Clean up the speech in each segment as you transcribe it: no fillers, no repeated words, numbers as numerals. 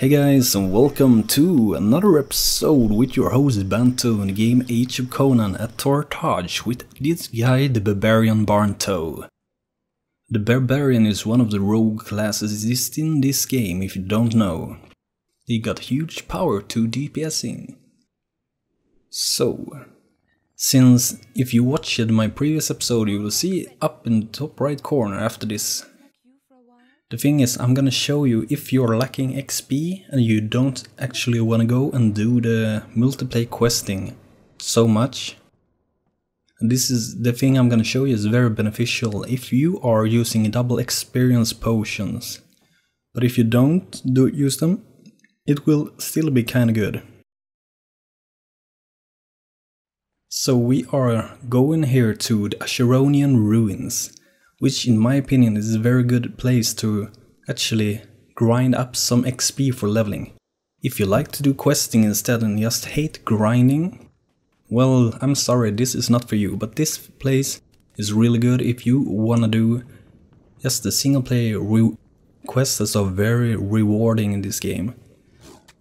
Hey guys, and welcome to another episode with your host Banto in the game Age of Conan at Tortage with this guy, the Barbarian Barntoe. The Barbarian is one of the rogue classes existing in this game if you don't know. They got huge power to DPSing. So, since if you watched my previous episode you will see up in the top right corner after this. The thing is, I'm gonna show you if you're lacking XP and you don't actually wanna go and do the multiplayer questing so much. And this is the thing I'm gonna show you is very beneficial if you are using double experience potions. But if you don't use them, it will still be kinda good. So we are going here to the Acheronian ruins, which in my opinion is a very good place to actually grind up some XP for leveling. If you like to do questing instead and just hate grinding, well, I'm sorry, this is not for you, but this place is really good if you wanna do just the single player quests that are very rewarding in this game.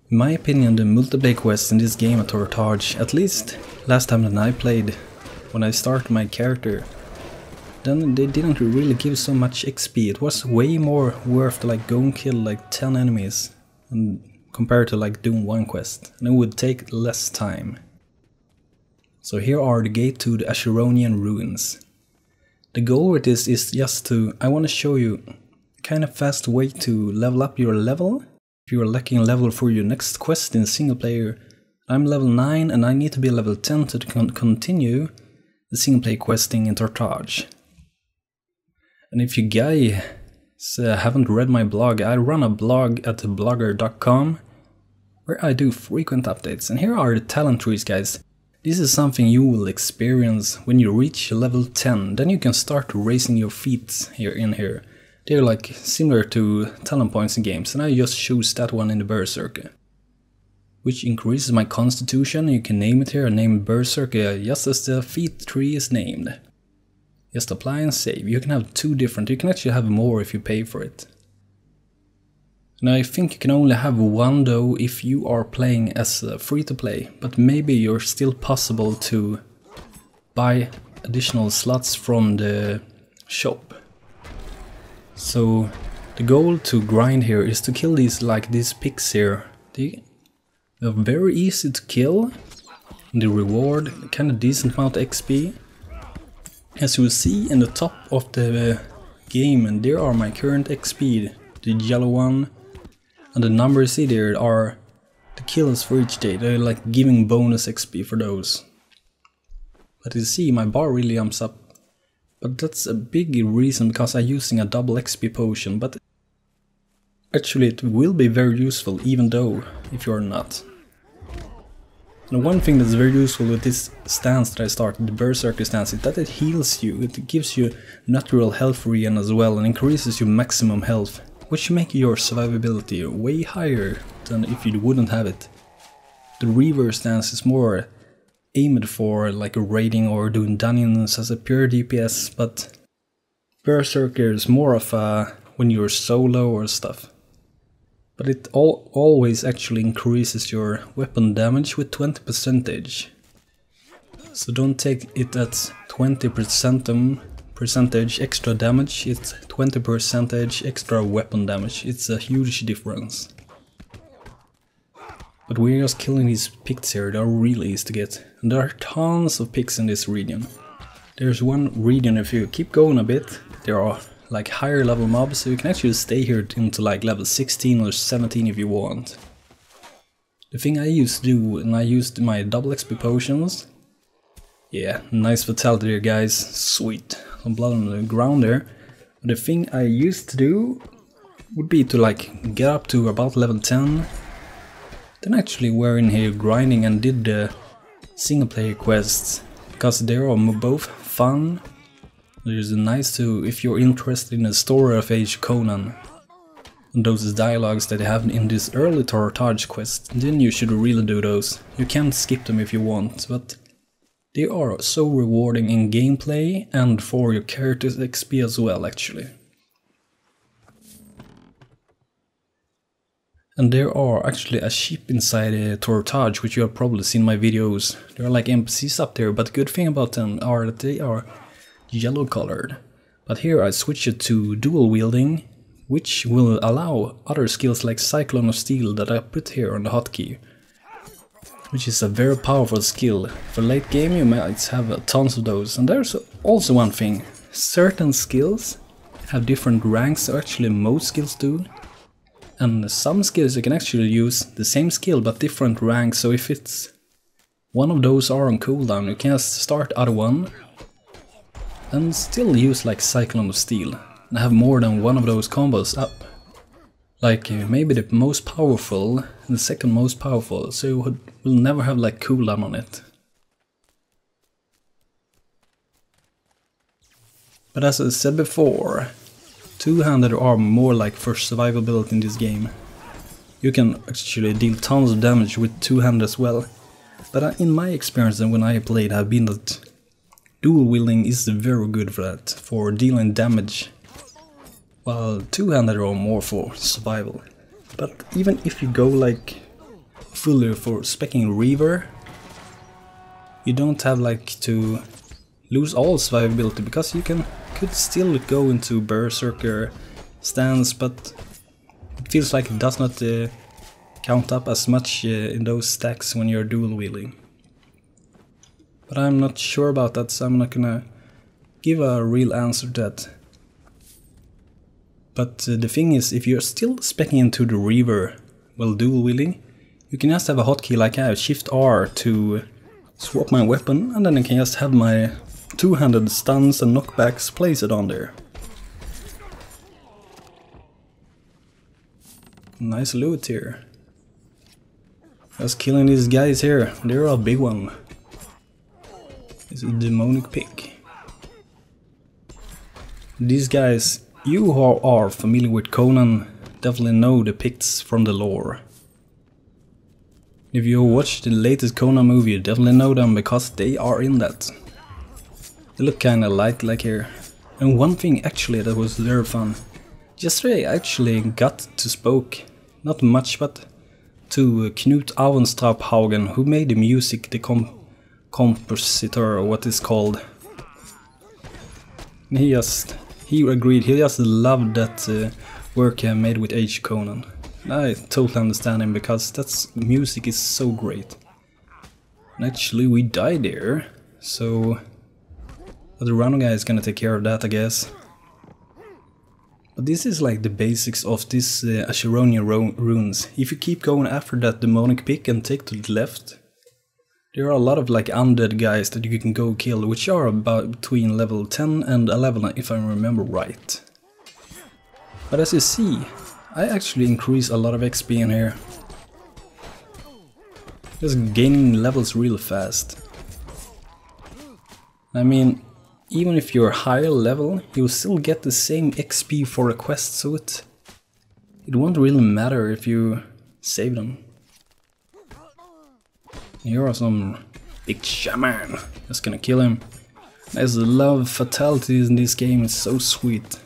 In my opinion, the multiplayer quests in this game at Tortage, at least last time that I played, when I started my character, then they didn't really give so much XP. It was way more worth to like go and kill like 10 enemies and compared to like doing one quest, and it would take less time. So here are the gate to the Acheronian ruins. The goal with this is just to, I want to show you a kind of fast way to level up your level. If you are lacking a level for your next quest in single player, I'm level 9 and I need to be level 10 to continue the single player questing in Tortage. And if you guys haven't read my blog, I run a blog at blogger.com where I do frequent updates. And here are the talent trees, guys. This is something you will experience when you reach level 10. Then you can start raising your feats here. They're like similar to talent points in games, and I just choose that one in the Berserker, which increases my constitution. You can name it here, name Berserker just as the feat tree is named. Just apply and save. You can have two different, you can actually have more if you pay for it. Now I think you can only have one though if you are playing as free to play, but maybe you're still possible to buy additional slots from the shop. So the goal to grind here is to kill these picts here. They are very easy to kill, and the reward kind of decent amount of XP. As you will see in the top of the game, and there are my current XP, the yellow one, and the numbers you see there are the kills for each day. They're like giving bonus XP for those. But you see my bar really jumps up, but that's a big reason because I'm using a double XP potion, but actually it will be very useful even though if you're not. And one thing that's very useful with this stance that I started, the Berserker stance, is that it heals you. It gives you natural health regen as well and increases your maximum health, which makes your survivability way higher than if you wouldn't have it. The reverse stance is more aimed for like raiding or doing dungeons as a pure DPS, but Berserker is more of a when you're solo or stuff. But it always actually increases your weapon damage with 20%. So don't take it at 20% extra damage, it's 20% extra weapon damage. It's a huge difference. But we're just killing these picts here, they're really easy to get. And there are tons of picts in this region. There's one region, if you keep going a bit, there are like higher level mobs, so you can actually stay here into like level 16 or 17 if you want. The thing I used to do, and I used my double XP potions. Yeah, nice fatality there, guys, sweet. Some blood on the ground there. But the thing I used to do would be to like get up to about level 10. Then actually we're in here grinding and did the single player quests, because they are both fun. There's nice to, if you're interested in the story of Age of Conan and those dialogues that they have in this early Tortage quest, then you should really do those. You can skip them if you want, but they are so rewarding in gameplay and for your character's XP as well, actually. And there are actually a ship inside Tortage, which you have probably seen in my videos. There are like NPCs up there, but the good thing about them are that they are yellow colored. But here I switch it to dual wielding, which will allow other skills like Cyclone of Steel that I put here on the hotkey. Which is a very powerful skill. For late game you might have tons of those. And there's also one thing. Certain skills have different ranks, or actually most skills do. And some skills you can actually use the same skill but different ranks, so if it's one of those are on cooldown, you can just start other one and still use like Cyclone of Steel and have more than one of those combos up. Like maybe the most powerful and the second most powerful, so you will never have like cooldown on it. But as I said before, two-handed are more like for survivability in this game. You can actually deal tons of damage with two-handed as well. But in my experience and when I played have been that dual wielding is very good for that, for dealing damage. While two-handed are more for survival. But even if you go like fully for specking Reaver, you don't have like to lose all survivability, because you could still go into Berserker stance, but it feels like it does not count up as much in those stacks when you're dual wielding. But I'm not sure about that, so I'm not gonna give a real answer to that. But the thing is, if you're still specking into the Reaver while dual wielding, you can just have a hotkey like I have, Shift R to swap my weapon, and then I can just have my two-handed stuns and knockbacks placed on there. Nice loot here. Just killing these guys here, they're a big one. It's a demonic pig. These guys, you who are familiar with Conan definitely know the picts from the lore. If you watched the latest Conan movie, you definitely know them because they are in that. They look kinda like here. And one thing actually that was very fun. Yesterday I actually got to spoke, not much, but to Knut Haugen, who made the music, the compositor, or what it's called. He agreed, he just loved that work I made with Age Conan. I totally understand him, because that music is so great. And actually we died there, so but the random guy is gonna take care of that, I guess. But this is like the basics of this acheronian runes. If you keep going after that demonic pick and take to the left, there are a lot of like undead guys that you can go kill, which are about between level 10 and 11 if I remember right. But as you see, I actually increase a lot of XP in here. Just gaining levels real fast. I mean, even if you're higher level, you will still get the same XP for a quest, so it won't really matter if you save them. Here are some big shaman. Just gonna kill him. I just love fatalities in this game, it's so sweet.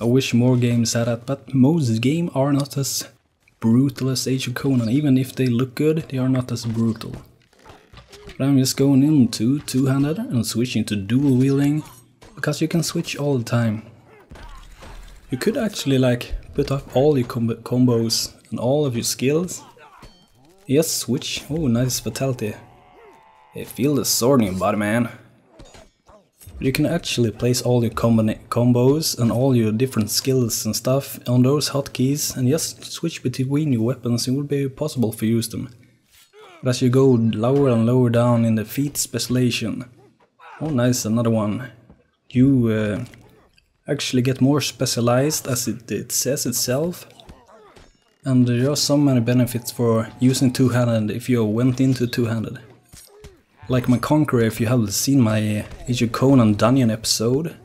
I wish more games had that, but most games are not as brutal as Age of Conan. Even if they look good, they are not as brutal. But I'm just going into two-handed and switching to dual wielding, because you can switch all the time. You could actually like put up all your combos and all of your skills. Just switch. Oh, nice fatality. Hey, feel the sword in your body, man. But you can actually place all your combos and all your different skills and stuff on those hotkeys and just switch between your weapons. It will be possible for you to use them. But as you go lower and lower down in the feat specialization, oh nice, another one, you actually get more specialized, as it says itself. And there are so many benefits for using two-handed if you went into two-handed. Like my Conqueror, if you have seen my Age of Conan dungeon episode,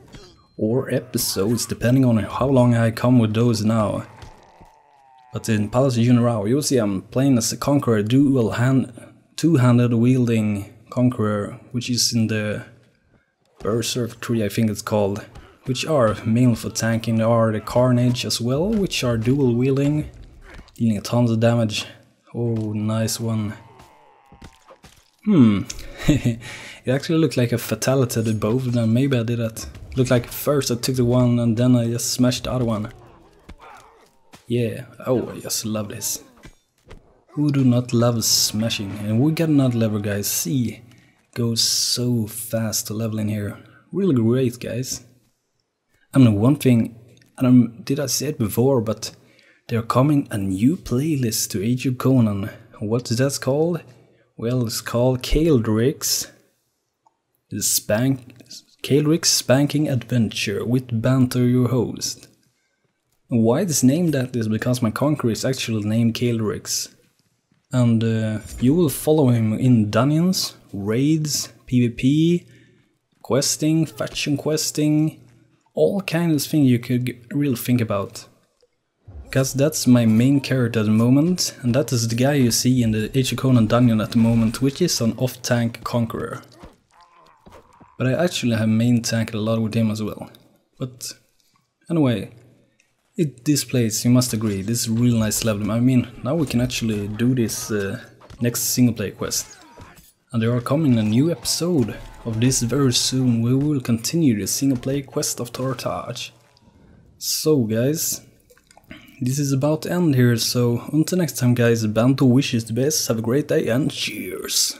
or episodes depending on how long I come with those now. But in Palace General, you'll see I'm playing as a Conqueror, two-handed wielding Conqueror, which is in the Berserk tree, I think it's called, which are mainly for tanking. There are the Carnage as well, which are dual wielding, dealing tons of damage. Oh, nice one. It actually looked like a fatality to both of them. Maybe I did that. Looked like first I took the one and then I just smashed the other one. Yeah, oh, I just love this. Who do not love smashing? And we got another level, guys. See, goes so fast to level in here. Really great, guys. I mean, one thing, did I say it before, but they're coming a new playlist to Age of Conan. What's that called? Well, it's called Caelric's Caelric's Spanking Adventure with Banter, your host. Why it's named that is because my conqueror is actually named Caelric's. And you will follow him in dungeons, raids, PvP, questing, faction questing, all kinds of things you could really think about. Because that's my main character at the moment, and that is the guy you see in the Age of Conan dungeon at the moment, which is an off-tank conqueror. But I actually have main tanked a lot with him as well. But anyway, this place, you must agree, this is a real nice level. I mean, now we can actually do this next single player quest. And there are coming a new episode of this very soon, where we will continue the single player quest of Tortage. So guys, this is about to end here, so until next time guys, Banto wishes the best, have a great day and cheers!